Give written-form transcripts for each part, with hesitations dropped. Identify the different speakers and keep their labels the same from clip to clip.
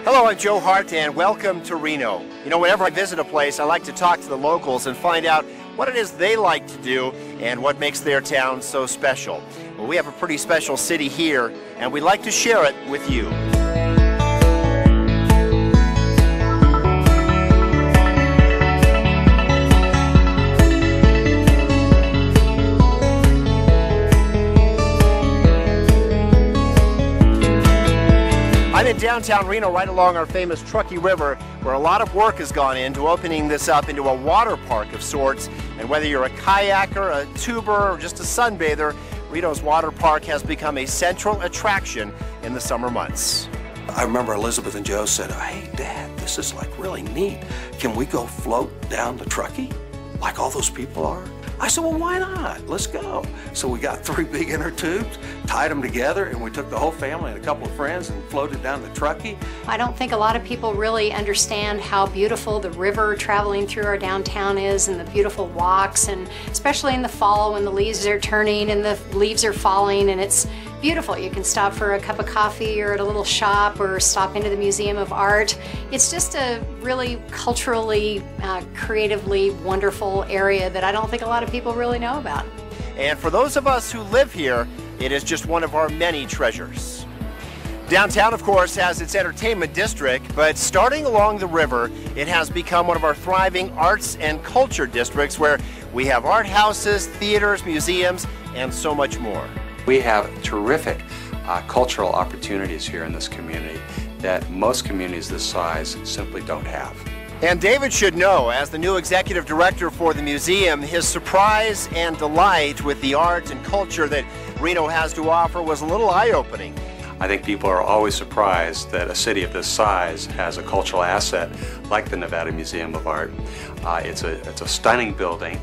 Speaker 1: Hello, I'm Joe Hart and welcome to Reno. You know, whenever I visit a place, I like to talk to the locals and find out what it is they like to do and what makes their town so special. Well, we have a pretty special city here and we'd like to share it with you. I'm in downtown Reno right along our famous Truckee River, where a lot of work has gone into opening this up into a water park of sorts. And whether you're a kayaker, a tuber, or just a sunbather, Reno's water park has become a central attraction in the summer months.
Speaker 2: I remember Elizabeth and Joe said, "Hey Dad, this is like really neat. Can we go float down the Truckee like all those people are?" I said, "Well, why not? Let's go." So we got 3 big inner tubes, tied them together, and we took the whole family and a couple of friends and floated down the Truckee.
Speaker 3: I don't think a lot of people really understand how beautiful the river traveling through our downtown is, and the beautiful walks, and especially in the fall when the leaves are turning and the leaves are falling, and it's beautiful. You can stop for a cup of coffee or at a little shop or stop into the Museum of Art. It's just a really culturally, creatively wonderful area that I don't think a lot of people really know about.
Speaker 1: And for those of us who live here, it is just one of our many treasures. Downtown, of course, has its entertainment district, but starting along the river, it has become one of our thriving arts and culture districts where we have art houses, theaters, museums, and so much more.
Speaker 4: We have terrific cultural opportunities here in this community that most communities this size simply don't have.
Speaker 1: And David should know, as the new executive director for the museum, his surprise and delight with the art and culture that Reno has to offer was a little eye-opening.
Speaker 4: I think people are always surprised that a city of this size has a cultural asset like the Nevada Museum of Art. It's a stunning building,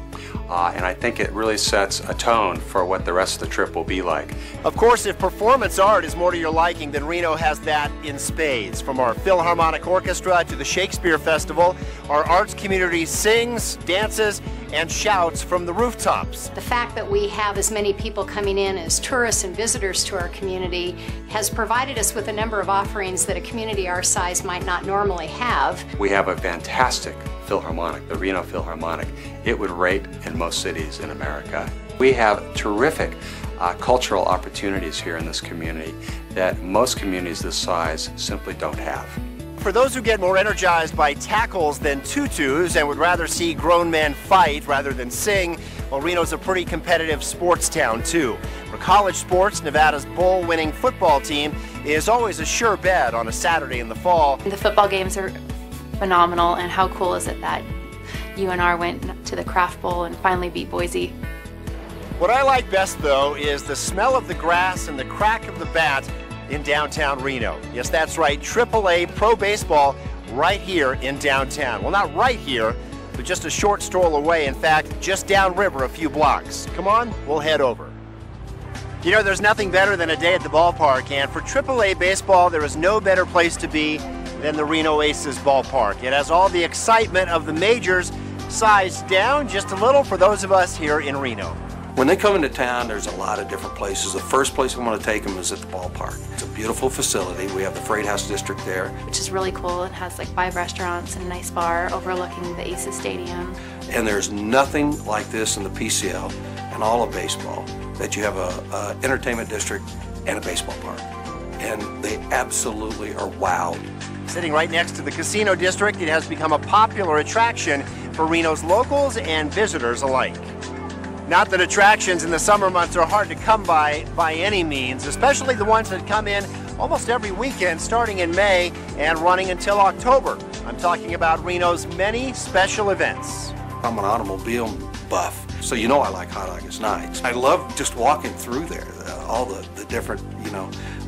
Speaker 4: and I think it really sets a tone for what the rest of the trip will be like.
Speaker 1: Of course, if performance art is more to your liking, then Reno has that in spades. From our Philharmonic Orchestra to the Shakespeare Festival, our arts community sings, dances, and shouts from the rooftops.
Speaker 3: The fact that we have as many people coming in as tourists and visitors to our community has provided us with a number of offerings that a community our size might not normally have.
Speaker 4: We have a fantastic Philharmonic, the Reno Philharmonic. It would rate in most cities in America. We have terrific cultural opportunities here in this community that most communities this size simply don't have.
Speaker 1: For those who get more energized by tackles than tutus and would rather see grown men fight rather than sing, well, Reno's a pretty competitive sports town too. For college sports, Nevada's bowl-winning football team is always a sure bet on a Saturday in the fall.
Speaker 5: The football games are phenomenal, and how cool is it that UNR went to the Craft Bowl and finally beat Boise.
Speaker 1: What I like best, though, is the smell of the grass and the crack of the bat in downtown Reno. Yes, that's right, AAA Pro Baseball right here in downtown. Well, not right here, but just a short stroll away. In fact, just downriver a few blocks. Come on, we'll head over. You know, there's nothing better than a day at the ballpark, and for AAA baseball, there is no better place to be than the Reno Aces ballpark. It has all the excitement of the majors, sized down just a little for those of us here in Reno.
Speaker 2: When they come into town, there's a lot of different places. The first place I'm going to take them is at the ballpark. It's a beautiful facility. We have the Freight House District there.
Speaker 5: Which is really cool. It has like 5 restaurants and a nice bar overlooking the Aces Stadium.
Speaker 2: And there's nothing like this in the PCL and all of baseball, that you have a entertainment district and a baseball park. And they absolutely are wowed.
Speaker 1: Sitting right next to the casino district, it has become a popular attraction for Reno's locals and visitors alike. Not that attractions in the summer months are hard to come by any means, especially the ones that come in almost every weekend starting in May and running until October. I'm talking about Reno's many special events.
Speaker 2: I'm an automobile buff, so you know I like hot August nights. I love just walking through there, all the different,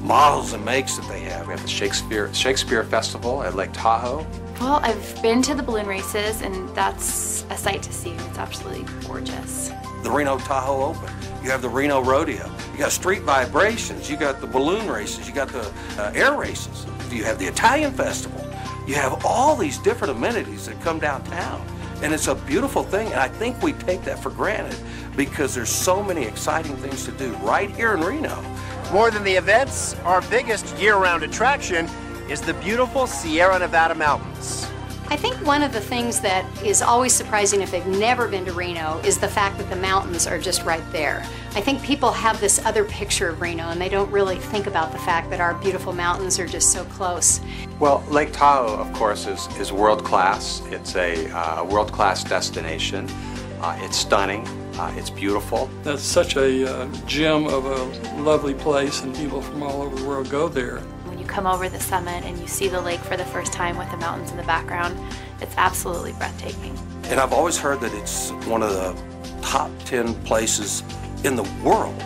Speaker 2: models and makes that they have.
Speaker 4: We have the Shakespeare Festival at Lake Tahoe.
Speaker 5: Well, I've been to the balloon races, and that's a sight to see. It's absolutely gorgeous.
Speaker 2: The Reno Tahoe Open. You have the Reno Rodeo. You got street vibrations. You got the balloon races. You got the air races. You have the Italian Festival. You have all these different amenities that come downtown. And it's a beautiful thing, and I think we take that for granted because there's so many exciting things to do right here in Reno.
Speaker 1: More than the events, our biggest year-round attraction is the beautiful Sierra Nevada mountains.
Speaker 3: I think one of the things that is always surprising if they've never been to Reno is the fact that the mountains are just right there. I think people have this other picture of Reno and they don't really think about the fact that our beautiful mountains are just so close.
Speaker 4: Well, Lake Tahoe, of course, is world-class. It's a world-class destination. It's stunning. It's beautiful.
Speaker 6: That's such a gem of a lovely place, and people from all over the world go there.
Speaker 5: When you come over the summit and you see the lake for the first time with the mountains in the background, it's absolutely breathtaking.
Speaker 2: And I've always heard that it's one of the top 10 places in the world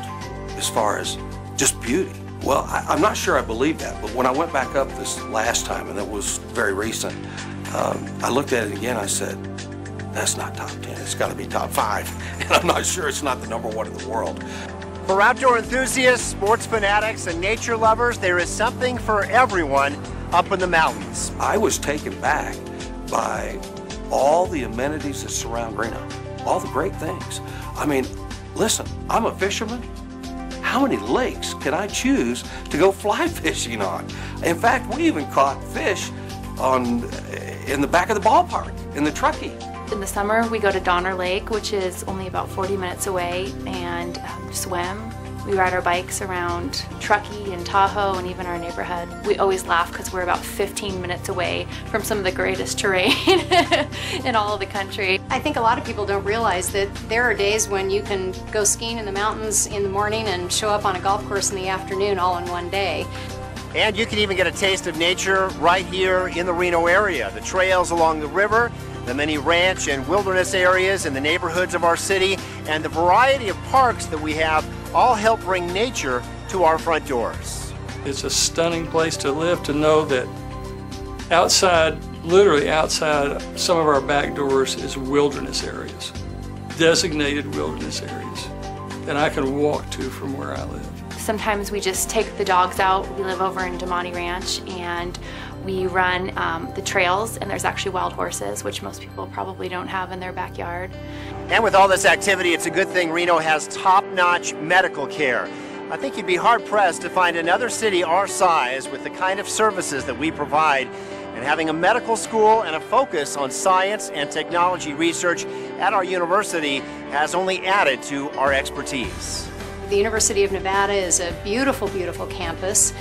Speaker 2: as far as just beauty. Well, I'm not sure I believe that, but when I went back up this last time, and it was very recent, I looked at it again, I said, that's not top 10, it's got to be top 5. And I'm not sure it's not the #1 in the world.
Speaker 1: For outdoor enthusiasts, sports fanatics, and nature lovers, there is something for everyone up in the mountains.
Speaker 2: I was taken back by all the amenities that surround Reno, all the great things. I mean, listen, I'm a fisherman. How many lakes can I choose to go fly fishing on? In fact, we even caught fish in the back of the ballpark, in the Truckee.
Speaker 5: In the summer, we go to Donner Lake, which is only about 40 minutes away, and swim. We ride our bikes around Truckee and Tahoe and even our neighborhood. We always laugh because we're about 15 minutes away from some of the greatest terrain in all of the country.
Speaker 3: I think a lot of people don't realize that there are days when you can go skiing in the mountains in the morning and show up on a golf course in the afternoon all in one day.
Speaker 1: And you can even get a taste of nature right here in the Reno area. The trails along the river, the many ranch and wilderness areas in the neighborhoods of our city, and the variety of parks that we have all help bring nature to our front doors.
Speaker 6: It's a stunning place to live, to know that outside, literally outside some of our back doors is wilderness areas, designated wilderness areas that I can walk to from where I live.
Speaker 5: Sometimes we just take the dogs out. We live over in Damani Ranch, and we run the trails, and there's actually wild horses, which most people probably don't have in their backyard.
Speaker 1: And with all this activity, it's a good thing Reno has top-notch medical care. I think you'd be hard-pressed to find another city our size with the kind of services that we provide. And having a medical school and a focus on science and technology research at our university has only added to our expertise.
Speaker 3: The University of Nevada is a beautiful, beautiful campus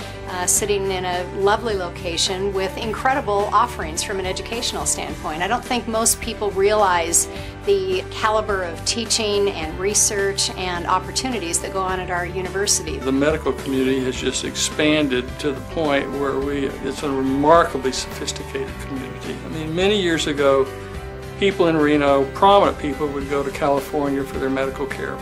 Speaker 3: sitting in a lovely location with incredible offerings from an educational standpoint. I don't think most people realize the caliber of teaching and research and opportunities that go on at our university.
Speaker 6: The medical community has just expanded to the point where it's a remarkably sophisticated community. I mean, many years ago, people in Reno, prominent people, would go to California for their medical care.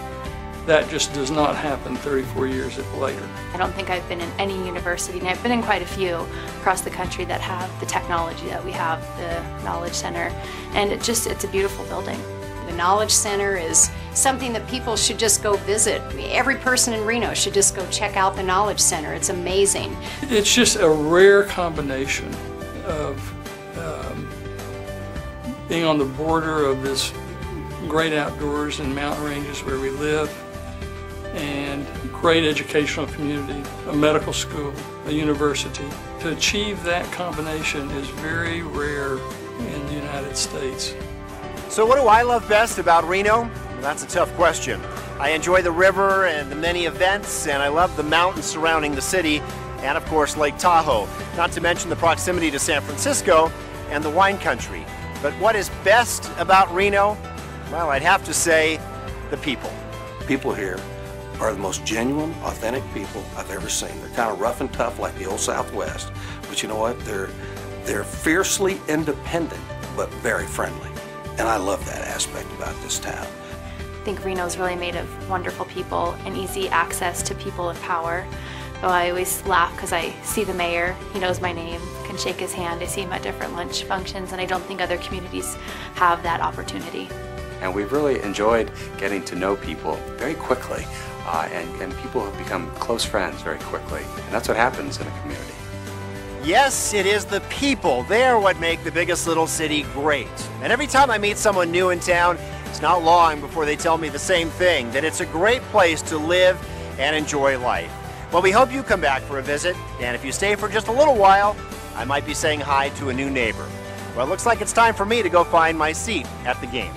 Speaker 6: That just does not happen 34 years later.
Speaker 5: I don't think I've been in any university, and I've been in quite a few across the country that have the technology that we have, the Knowledge Center, and it's a beautiful building.
Speaker 3: The Knowledge Center is something that people should just go visit. Every person in Reno should just go check out the Knowledge Center. It's amazing.
Speaker 6: It's just a rare combination of being on the border of this great outdoors and mountain ranges where we live, and great educational community, a medical school, a university. To achieve that combination is very rare in the United States.
Speaker 1: So what do I love best about Reno? Well, that's a tough question. I enjoy the river and the many events, and I love the mountains surrounding the city, and of course Lake Tahoe, not to mention the proximity to San Francisco and the wine country. But what is best about Reno? Well, I'd have to say the people.
Speaker 2: People here are the most genuine, authentic people I've ever seen. They're kind of rough and tough like the old Southwest, but you know what? They're fiercely independent, but very friendly. And I love that aspect about this town.
Speaker 5: I think Reno's really made of wonderful people and easy access to people in power. So I always laugh because I see the mayor, he knows my name, can shake his hand, I see him at different lunch functions, and I don't think other communities have that opportunity.
Speaker 4: And we've really enjoyed getting to know people very quickly, and people have become close friends very quickly. And that's what happens in a community.
Speaker 1: Yes, it is the people. They're what make the biggest little city great. And every time I meet someone new in town, it's not long before they tell me the same thing, that it's a great place to live and enjoy life. Well, we hope you come back for a visit, and if you stay for just a little while, I might be saying hi to a new neighbor. Well, it looks like it's time for me to go find my seat at the game.